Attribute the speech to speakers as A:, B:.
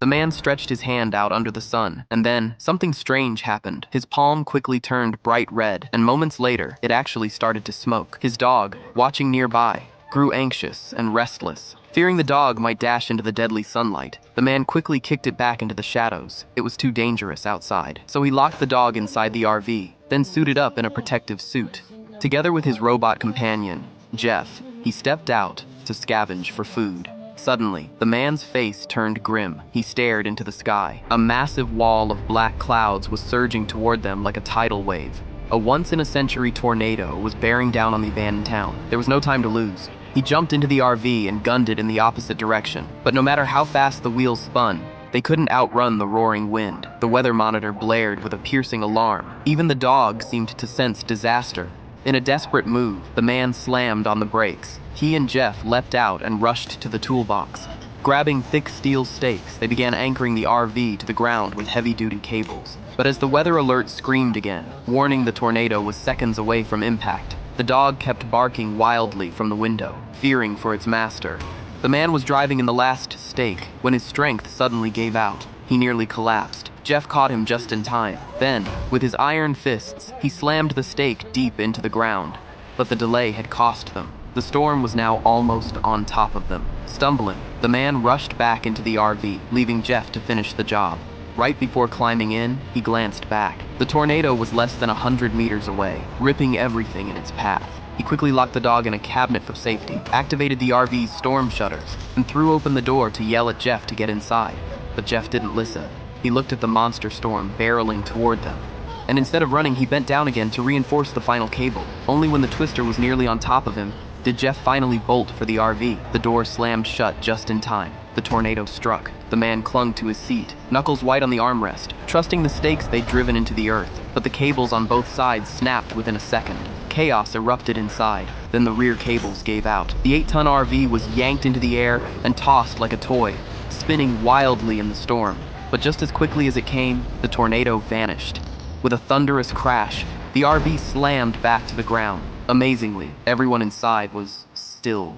A: The man stretched his hand out under the sun, and then something strange happened. His palm quickly turned bright red, and moments later, it actually started to smoke. His dog, watching nearby, grew anxious and restless. Fearing the dog might dash into the deadly sunlight, the man quickly kicked it back into the shadows. It was too dangerous outside. So he locked the dog inside the RV, then suited up in a protective suit. Together with his robot companion, Jeff, he stepped out to scavenge for food. Suddenly, the man's face turned grim. He stared into the sky. A massive wall of black clouds was surging toward them like a tidal wave. A once-in-a-century tornado was bearing down on the abandoned town. There was no time to lose. He jumped into the RV and gunned it in the opposite direction. But no matter how fast the wheels spun, they couldn't outrun the roaring wind. The weather monitor blared with a piercing alarm. Even the dog seemed to sense disaster. In a desperate move, the man slammed on the brakes. He and Jeff leapt out and rushed to the toolbox. Grabbing thick steel stakes, they began anchoring the RV to the ground with heavy-duty cables. But as the weather alert screamed again, warning the tornado was seconds away from impact, the dog kept barking wildly from the window, fearing for its master. The man was driving in the last stake when his strength suddenly gave out. He nearly collapsed. Jeff caught him just in time. Then, with his iron fists, he slammed the stake deep into the ground. But the delay had cost them. The storm was now almost on top of them. Stumbling, the man rushed back into the RV, leaving Jeff to finish the job. Right before climbing in, he glanced back. The tornado was less than 100 meters away, ripping everything in its path. He quickly locked the dog in a cabinet for safety, activated the RV's storm shutters, and threw open the door to yell at Jeff to get inside. But Jeff didn't listen. He looked at the monster storm barreling toward them. And instead of running, he bent down again to reinforce the final cable. Only when the twister was nearly on top of him did Jeff finally bolt for the RV. The door slammed shut just in time. The tornado struck. The man clung to his seat, knuckles white on the armrest, trusting the stakes they'd driven into the earth. But the cables on both sides snapped within a second. Chaos erupted inside. Then the rear cables gave out. The 8-ton RV was yanked into the air and tossed like a toy, spinning wildly in the storm. But just as quickly as it came, the tornado vanished. With a thunderous crash, the RV slammed back to the ground. Amazingly, everyone inside was still.